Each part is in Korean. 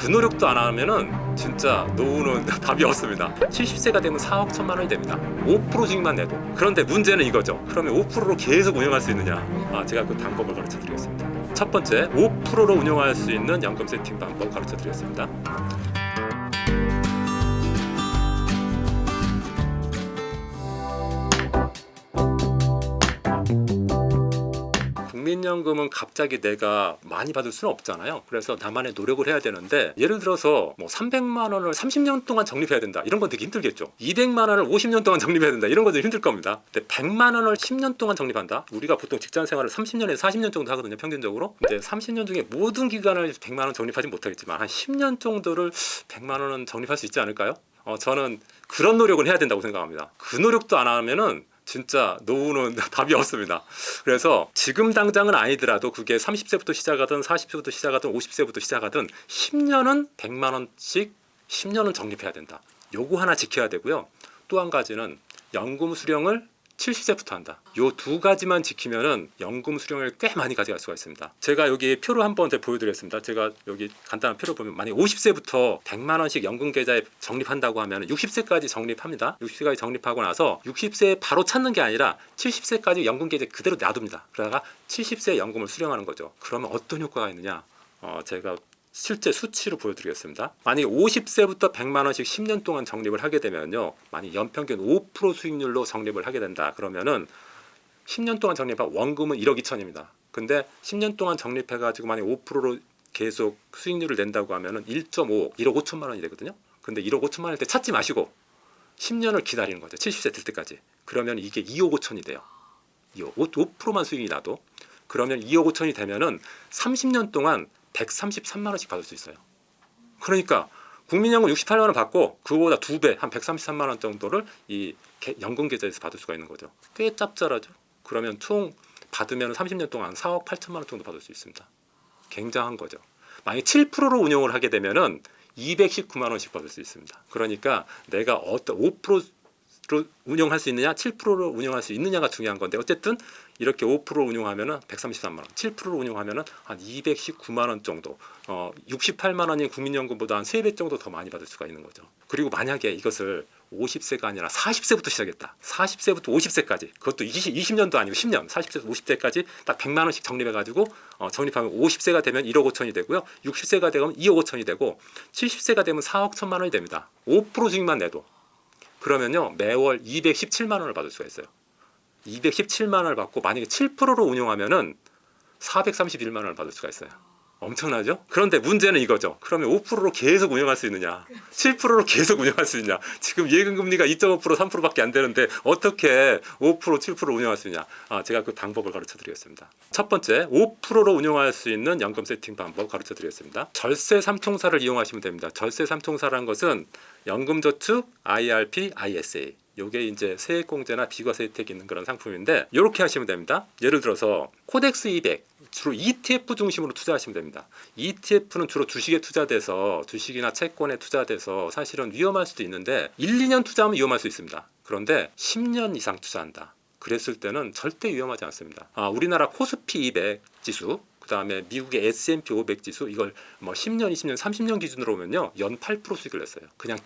그 노력도 안 하면은 진짜 노후는 답이 없습니다. 70세가 되면 4억 1천만 원이 됩니다. 5% 수익만 내도. 그런데 문제는 이거죠. 그러면 5%로 계속 운영할 수 있느냐? 제가 그 방법을 가르쳐 드리겠습니다. 첫 번째, 5%로 운영할 수 있는 연금 세팅 방법 가르쳐 드리겠습니다. 국민연금은 갑자기 내가 많이 받을 수는 없잖아요. 그래서 나만의 노력을 해야 되는데, 예를 들어서 뭐 300만 원을 30년 동안 적립해야 된다, 이런 건 되게 힘들겠죠. 200만 원을 50년 동안 적립해야 된다, 이런 건 되게 힘들 겁니다. 근데 100만 원을 10년 동안 적립한다. 우리가 보통 직장 생활을 30년에서 40년 정도 하거든요, 평균적으로. 근데 30년 중에 모든 기간을 100만 원 적립하진 못하겠지만 한 10년 정도를 100만 원은 적립할 수 있지 않을까요? 저는 그런 노력을 해야 된다고 생각합니다. 그 노력도 안 하면은 진짜 노후는 답이 없습니다. 그래서 지금 당장은 아니더라도 그게 30세부터 시작하든 40세부터 시작하든 50세부터 시작하든 10년은 100만 원씩 10년은 적립해야 된다. 요거 하나 지켜야 되고요. 또 한 가지는 연금 수령을 70세부터 한다. 요 두 가지만 지키면은 연금 수령을 꽤 많이 가져갈 수가 있습니다. 제가 여기 표를 한번 보여드리겠습니다. 제가 여기 간단한 표를 보면, 만약 50세부터 100만 원씩 연금 계좌에 적립한다고 하면 60세까지 적립합니다. 60세까지 적립하고 나서 60세에 바로 찾는 게 아니라 70세까지 연금 계좌에 그대로 놔둡니다. 그러다가 70세에 연금을 수령하는 거죠. 그러면 어떤 효과가 있느냐? 제가 실제 수치로 보여드리겠습니다. 만약에 50세부터 100만 원씩 10년 동안 적립을 하게 되면요, 만약 연평균 5% 수익률로 적립을 하게 된다 그러면은 10년 동안 적립한 원금은 1억 2천입니다. 근데 10년 동안 적립해가지고 만약 5%로 계속 수익률을 낸다고 하면은 1.5, 1억 5천만 원이 되거든요. 근데 1억 5천만 원일 때 찾지 마시고 10년을 기다리는 거죠. 70세 될 때까지. 그러면 이게 2억 5천이 돼요. 5%만 수익이 나도. 그러면 2억 5천이 되면은 30년 동안 133만 원씩 받을 수 있어요. 그러니까 국민연금 68만 원 받고 그거보다 2배, 한 133만 원 정도를 이 연금 계좌에서 받을 수가 있는 거죠. 꽤 짭짤하죠. 그러면 총 받으면 30년 동안 4억 8천만 원 정도 받을 수 있습니다. 굉장한 거죠. 만약 7%로 운용을 하게 되면은 219만 원씩 받을 수 있습니다. 그러니까 내가 어떤 5%로 운용할 수 있느냐, 7%로 운용할 수 있느냐가 중요한 건데, 어쨌든 이렇게 5% 운용하면은 133만 원, 7%로 운용하면은 한 219만 원 정도, 68만 원인 국민연금보다 한 3배 정도 더 많이 받을 수가 있는 거죠. 그리고 만약에 이것을 50세가 아니라 40세부터 시작했다. 40세부터 50세까지, 그것도 20년도 아니고 10년, 40세부터 50세까지 딱 100만 원씩 적립해가지고 적립하면 50세가 되면 1억 5천이 되고요. 60세가 되면 2억 5천이 되고 70세가 되면 4억 1천만 원이 됩니다. 5% 수익만 내도. 그러면요, 매월 217만 원을 받을 수가 있어요. 217만 원을 받고 만약에 7%로 운용하면은 431만 원을 받을 수가 있어요. 엄청나죠? 그런데 문제는 이거죠. 그러면 5%로 계속 운영할 수 있느냐, 7%로 계속 운영할 수 있느냐. 지금 예금금리가 2.5% 3%밖에 안 되는데 어떻게 5% 7%로 운영할 수 있느냐. 제가 그 방법을 가르쳐 드리겠습니다. 첫 번째, 5%로 운영할 수 있는 연금 세팅 방법 가르쳐 드리겠습니다. 절세 삼총사를 이용하시면 됩니다. 절세 삼총사라는 것은 연금저축, IRP, ISA, 요게 이제 세액공제나 비과세 혜택이 있는 그런 상품인데, 이렇게 하시면 됩니다. 예를 들어서 코덱스 200, 주로 ETF 중심으로 투자하시면 됩니다. ETF는 주로 주식에 투자돼서, 주식이나 채권에 투자돼서 사실은 위험할 수도 있는데 1, 2년 투자하면 위험할 수 있습니다. 그런데 10년 이상 투자한다, 그랬을 때는 절대 위험하지 않습니다. 우리나라 코스피 200 지수, 그 다음에 미국의 S&P 500 지수, 이걸 뭐 10년, 20년, 30년 기준으로 보면요, 연 8% 수익을 냈어요. 그냥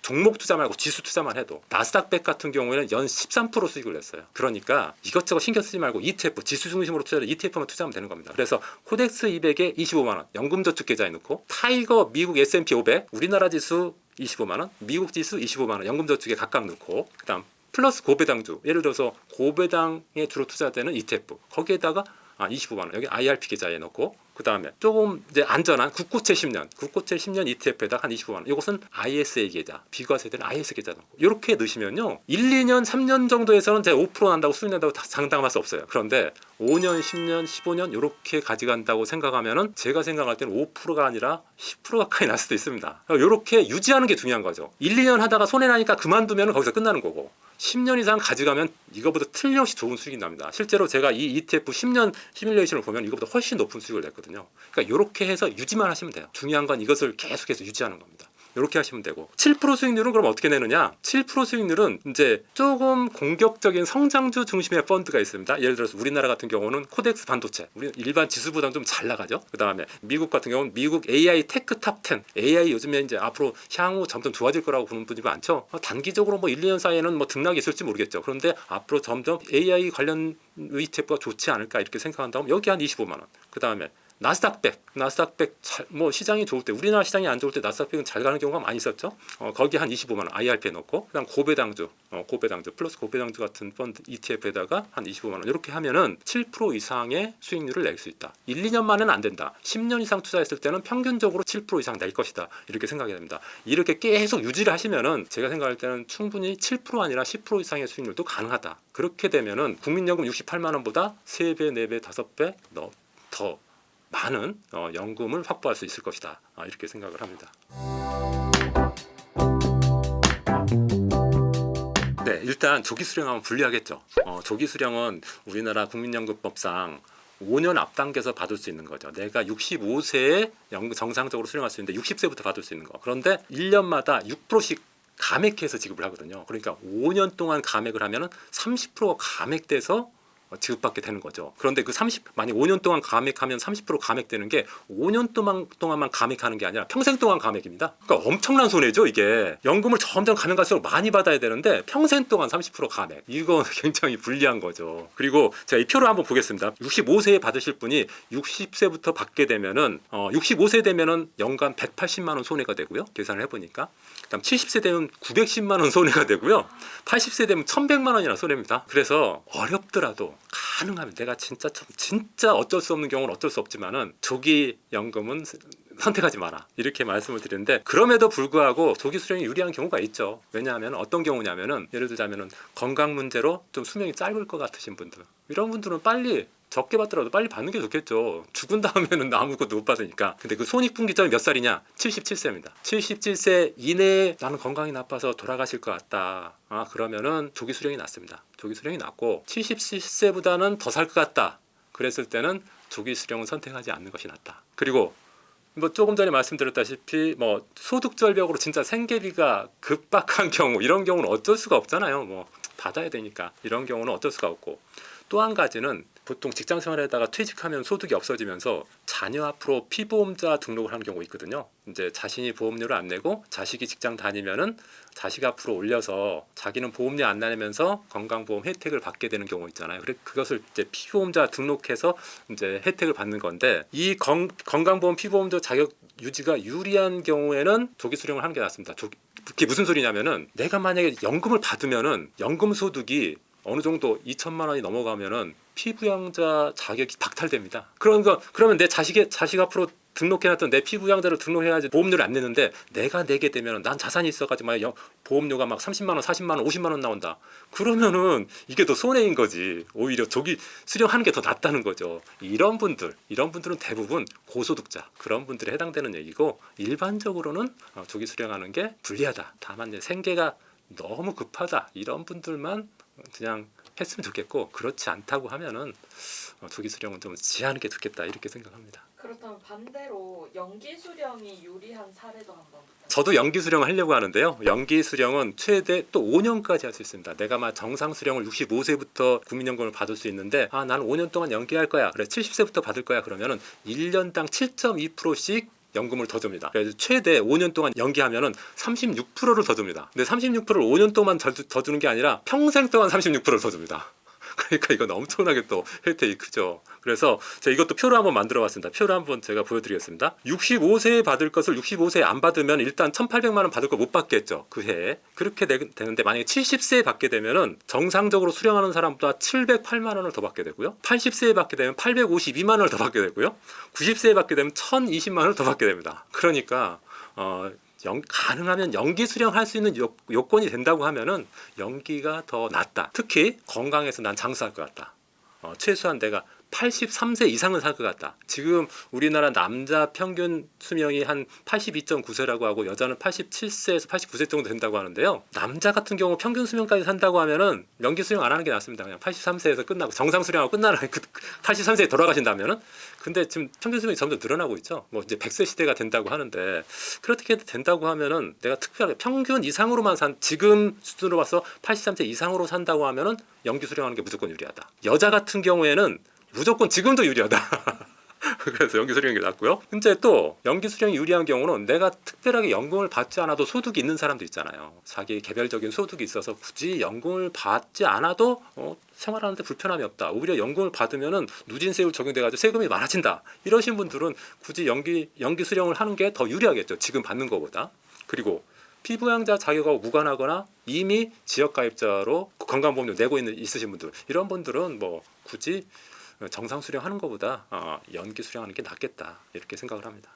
종목 투자 말고 지수 투자만 해도. 나스닥 100 같은 경우에는 연 13% 수익을 냈어요. 그러니까 이것저것 신경 쓰지 말고 ETF, 지수 중심으로 투자를 ETF만 투자하면 되는 겁니다. 그래서 코덱스 200에 25만 원 연금저축 계좌에 넣고, 타이거 미국 S&P 500 우리나라 지수 25만 원, 미국 지수 25만 원 연금저축에 각각 넣고, 그다음 플러스 고배당주, 예를 들어서 고배당에 주로 투자되는 ETF, 거기에다가 25만 원 여기 IRP 계좌에 넣고, 그 다음에 조금 이제 안전한 국고채 10년 ETF에다 한 25만 원, 이것은 ISA 계좌, 비과세되는 ISA 계좌 넣고, 이렇게 넣으시면요, 1, 2년, 3년 정도에서는 제가 5% 난다고 수익 난다고 장담할 수 없어요. 그런데 5년, 10년, 15년 이렇게 가져간다고 생각하면은 제가 생각할 때는 5%가 아니라 10% 가까이 날 수도 있습니다. 이렇게 유지하는 게 중요한 거죠. 1, 2년 하다가 손해 나니까 그만두면 거기서 끝나는 거고, 10년 이상 가져가면 이거보다 틀림없이 좋은 수익이 납니다. 실제로 제가 이 ETF 10년 시뮬레이션을 보면 이거보다 훨씬 높은 수익을 냈거든요. 그러니까 이렇게 해서 유지만 하시면 돼요. 중요한 건 이것을 계속해서 유지하는 겁니다. 이렇게 하시면 되고 7% 수익률은 그럼 어떻게 내느냐? 7% 수익률은 이제 조금 공격적인 성장주 중심의 펀드가 있습니다. 예를 들어서 우리나라 같은 경우는 코덱스 반도체, 우리 일반 지수보다는 좀 잘 나가죠. 그 다음에 미국 같은 경우는 미국 AI 테크 탑 10, AI 요즘에 이제 앞으로 향후 점점 좋아질 거라고 보는 분들이 많죠. 단기적으로 뭐 1, 2년 사이에는 뭐 등락이 있을지 모르겠죠. 그런데 앞으로 점점 AI 관련 ETF가 좋지 않을까 이렇게 생각한다면 여기 한 25만 원. 그 다음에 나스닥백 뭐 시장이 좋을 때, 우리나라 시장이 안 좋을 때 나스닥백은 잘 가는 경우가 많이 있었죠. 거기 한 25만 원 IRP에 넣고, 그다음 고배당주 플러스 고배당주 같은 펀드 ETF에다가 한 25만 원 이렇게 하면은 7% 이상의 수익률을 낼 수 있다. 1, 2년 만에는 안 된다. 10년 이상 투자했을 때는 평균적으로 7% 이상 낼 것이다. 이렇게 생각이 됩니다. 이렇게 계속 유지를 하시면은 제가 생각할 때는 충분히 7% 아니라 10% 이상의 수익률도 가능하다. 그렇게 되면은 국민연금 68만 원보다 3배, 4배, 5배 더 많은 연금을 확보할 수 있을 것이다. 이렇게 생각을 합니다. 네, 일단 조기 수령하면 불리하겠죠. 조기 수령은 우리나라 국민연금법상 5년 앞당겨서 받을 수 있는 거죠. 내가 65세에 정상적으로 수령할 수 있는데 60세부터 받을 수 있는 거. 그런데 1년마다 6%씩 감액해서 지급을 하거든요. 그러니까 5년 동안 감액을 하면은 30%가 감액돼서 지급받게 되는 거죠. 그런데 그 만약 5년 동안 감액하면 30% 감액되는 게 5년 동안만 감액하는 게 아니라 평생 동안 감액입니다. 그러니까 엄청난 손해죠. 이게 연금을 점점 가면 갈수록 많이 받아야 되는데 평생 동안 30% 감액, 이거 굉장히 불리한 거죠. 그리고 제가 이 표를 한번 보겠습니다. 65세에 받으실 분이 60세부터 받게 되면은 65세 되면은 연간 180만 원 손해가 되고요. 계산을 해보니까. 그다음 70세 되면 910만 원 손해가 되고요. 80세 되면 1,100만 원이나 손해입니다. 그래서 어렵더라도 가능하면, 내가 진짜 어쩔 수 없는 경우는 어쩔 수 없지만은 조기 연금은 선택하지 마라, 이렇게 말씀을 드리는데, 그럼에도 불구하고 조기 수령이 유리한 경우가 있죠. 왜냐하면 어떤 경우냐면은, 예를 들자면은 건강 문제로 좀 수명이 짧을 것 같으신 분들, 이런 분들은 빨리 적게 받더라도 빨리 받는 게 좋겠죠. 죽은 다음에는 아무것도 못 받으니까. 근데 그 손익분기점이 몇 살이냐? 77세입니다. 77세 이내에 나는 건강이 나빠서 돌아가실 것 같다. 그러면은 조기 수령이 낫습니다. 조기 수령이 낫고, 77세보다는 더 살 것 같다. 그랬을 때는 조기 수령은 선택하지 않는 것이 낫다. 그리고 뭐 조금 전에 말씀드렸다시피 뭐 소득 절벽으로 진짜 생계비가 급박한 경우, 이런 경우는 어쩔 수가 없잖아요. 뭐 받아야 되니까. 이런 경우는 어쩔 수가 없고, 또 한 가지는 보통 직장 생활에다가 퇴직하면 소득이 없어지면서 자녀 앞으로 피보험자 등록을 하는 경우가 있거든요. 이제 자신이 보험료를 안 내고 자식이 직장 다니면은 자식 앞으로 올려서 자기는 보험료 안 내면서 건강보험 혜택을 받게 되는 경우 있잖아요. 그것을 이제 피보험자 등록해서 이제 혜택을 받는 건데, 이 건강보험 피보험자 자격 유지가 유리한 경우에는 조기 수령을 하는 게 낫습니다. 그게 무슨 소리냐면은, 내가 만약에 연금을 받으면은 연금 소득이 어느 정도 2천만 원이 넘어가면은 피부양자 자격이 박탈됩니다. 그러면 내 자식 앞으로 등록해놨던 내 피부양자를 등록해야지 보험료를 안 내는데, 내가 내게 되면 난 자산이 있어가지고 보험료가 막 30만 원, 40만 원, 50만 원 나온다. 그러면은 이게 더 손해인 거지. 오히려 조기 수령하는 게 더 낫다는 거죠. 이런 분들은 대부분 고소득자, 그런 분들에 해당되는 얘기고, 일반적으로는 조기 수령하는 게 불리하다. 다만 이제 생계가 너무 급하다, 이런 분들만 그냥 했으면 좋겠고, 그렇지 않다고 하면은 조기 수령은 좀 지하는 게 좋겠다, 이렇게 생각합니다. 그렇다면 반대로 연기 수령이 유리한 사례도 한번 부탁드립니다. 저도 연기 수령을 하려고 하는데요. 연기 수령은 최대 또 5년까지 할 수 있습니다. 내가 막 정상 수령을 65세부터 국민연금을 받을 수 있는데, 나는 5년 동안 연기할 거야. 그래 70세부터 받을 거야. 그러면은 1년당 7.2%씩 연금을 더 줍니다. 그래서 최대 5년 동안 연기하면은 36%를 더 줍니다. 근데 36%를 5년 동안 더 주는 게 아니라 평생 동안 36%를 더 줍니다. 그러니까 이건 엄청나게 또 혜택이 크죠. 그래서 제가 이것도 표를 한번 만들어 봤습니다. 표를 한번 제가 보여드리겠습니다. 65세에 받을 것을 65세에 안 받으면 일단 1,800만 원 받을 거 못 받겠죠. 그 해에. 그렇게 되는데, 만약에 70세에 받게 되면은 정상적으로 수령하는 사람보다 708만 원을 더 받게 되고요. 80세에 받게 되면 852만 원을 더 받게 되고요. 90세에 받게 되면 1,020만 원을 더 받게 됩니다. 그러니까 가능하면 연기 수령할 수 있는 요건이 된다고 하면은 연기가 더 낫다. 특히 건강해서 난 장수할 것 같다. 최소한 내가 83세 이상은 살 것 같다. 지금 우리나라 남자 평균 수명이 한 82.9세라고 하고 여자는 87세에서 89세 정도 된다고 하는데요. 남자 같은 경우 평균 수명까지 산다고 하면은 연기 수령 안 하는 게 낫습니다. 그냥 83세에서 끝나고 정상 수령하고 끝나는 83세에 돌아가신다면은. 근데 지금 평균 수명이 점점 늘어나고 있죠. 뭐 이제 100세 시대가 된다고 하는데 그렇게 된다고 하면은 내가 특별하게 평균 이상으로만 지금 수준으로 봐서 83세 이상으로 산다고 하면은 연기 수령하는 게 무조건 유리하다. 여자 같은 경우에는 무조건 지금도 유리하다. 그래서 연기 수령이 낫고요. 근데 또 연기 수령이 유리한 경우는 내가 특별하게 연금을 받지 않아도 소득이 있는 사람도 있잖아요. 자기 개별적인 소득이 있어서 굳이 연금을 받지 않아도 생활하는데 불편함이 없다. 오히려 연금을 받으면은 누진세율 적용돼가지고 세금이 많아진다. 이러신 분들은 굳이 연기 수령을 하는 게 더 유리하겠죠. 지금 받는 것보다. 그리고 피부양자 자격하고 무관하거나 이미 지역가입자로 건강보험료 내고 있으신 분들, 이런 분들은 뭐 굳이 정상 수령하는 것보다 연기 수령하는 게 낫겠다, 이렇게 생각을 합니다.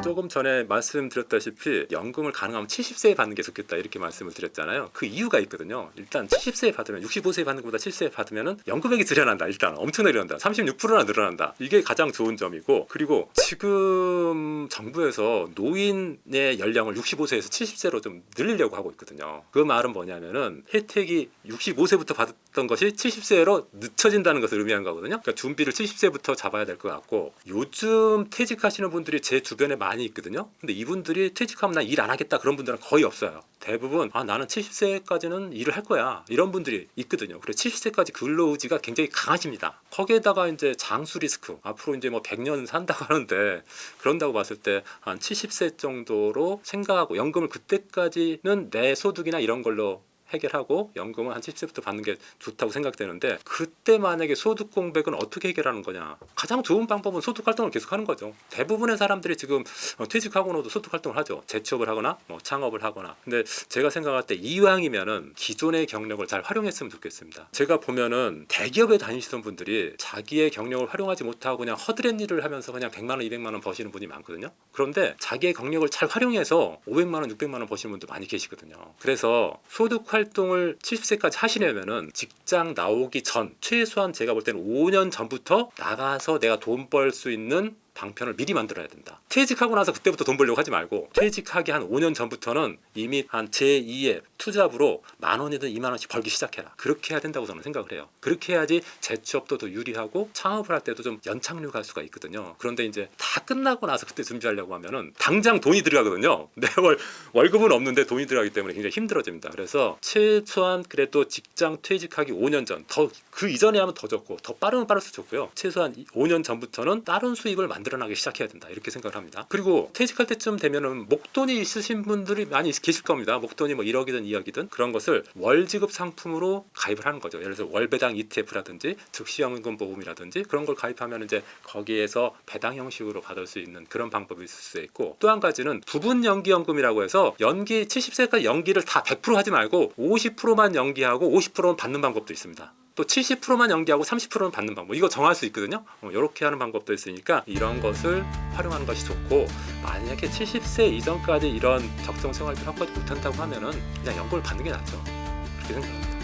조금 전에 말씀드렸다시피 연금을 가능하면 70세에 받는 게 좋겠다, 이렇게 말씀을 드렸잖아요. 그 이유가 있거든요. 일단 70세에 받으면 65세에 받는 것보다 70세에 받으면 연금액이 늘어난다. 일단 엄청나게 늘어난다. 36%나 늘어난다. 이게 가장 좋은 점이고, 그리고 지금 정부에서 노인의 연령을 65세에서 70세로 좀 늘리려고 하고 있거든요. 그 말은 뭐냐면은 혜택이 65세부터 받았던 것이 70세로 늦춰진다는 것을 의미하는 거거든요. 그러니까 준비를 70세부터 잡아야 될 것 같고, 요즘 퇴직하시는 분들이 제 주변에 많이 있거든요. 근데 이분들이 퇴직하면 나 일 안 하겠다, 그런 분들은 거의 없어요. 대부분 나는 70세까지는 일을 할 거야, 이런 분들이 있거든요. 그래서 70세까지 근로의지가 굉장히 강하십니다. 거기에다가 이제 장수 리스크, 앞으로 이제 뭐 100년 산다고 하는데, 그런다고 봤을 때 한 70세 정도로 생각하고 연금을 그때까지는 내 소득이나 이런 걸로 해결하고 연금은 한 70세부터 받는 게 좋다고 생각되는데, 그때 만약에 소득 공백은 어떻게 해결하는 거냐? 가장 좋은 방법은 소득 활동을 계속하는 거죠. 대부분의 사람들이 지금 퇴직하고도 소득 활동을 하죠. 재취업을 하거나 뭐 창업을 하거나. 근데 제가 생각할 때 이왕이면은 기존의 경력을 잘 활용했으면 좋겠습니다. 제가 보면은 대기업에 다니시던 분들이 자기의 경력을 활용하지 못하고 그냥 허드렛 일을 하면서 그냥 100만 원, 200만 원 버시는 분이 많거든요. 그런데 자기의 경력을 잘 활용해서 500만 원, 600만 원 버시는 분도 많이 계시거든요. 그래서 소득 활동을 70세까지 하시려면은 직장 나오기 전, 최소한 제가 볼 때는 5년 전부터 나가서 내가 돈 벌 수 있는 방편을 미리 만들어야 된다. 퇴직하고 나서 그때부터 돈 벌려고 하지 말고, 퇴직하기 한 5년 전부터는 이미 한 제2의 투잡으로 10,000원이든 20,000원씩 벌기 시작해라. 그렇게 해야 된다고 저는 생각을 해요. 그렇게 해야지 재취업도 더 유리하고 창업을 할 때도 좀 연착륙 할 수가 있거든요. 그런데 이제 다 끝나고 나서 그때 준비하려고 하면은 당장 돈이 들어가거든요. 내 월급은 없는데 돈이 들어가기 때문에 굉장히 힘들어집니다. 그래서 최소한 그래도 직장 퇴직하기 5년 전, 더 그 이전에 하면 더 좋고, 더 빠르면 빠를수록 좋고요. 최소한 5년 전부터는 다른 수입을 만들어나기 시작해야 된다, 이렇게 생각을 합니다. 그리고 퇴직할 때쯤 되면은 목돈이 있으신 분들이 많이 계실 겁니다. 목돈이 뭐 1억이든 2억이든 그런 것을 월지급 상품으로 가입을 하는 거죠. 예를 들어서 월배당 ETF라든지 즉시연금 보험이라든지 그런 걸 가입하면 이제 거기에서 배당 형식으로 받을 수 있는 그런 방법이 있을 수 있고, 또 한 가지는 부분 연기연금이라고 해서 연기 70세까지 연기를 다 100% 하지 말고 50%만 연기하고 50%는 받는 방법도 있습니다. 또 70%만 연기하고 30%는 받는 방법, 이거 정할 수 있거든요. 이렇게 하는 방법도 있으니까 이런 것을 활용하는 것이 좋고, 만약에 70세 이전까지 이런 적정 생활비를 확보하지 못한다고 하면은 그냥 연금을 받는 게 낫죠. 그렇게 생각합니다.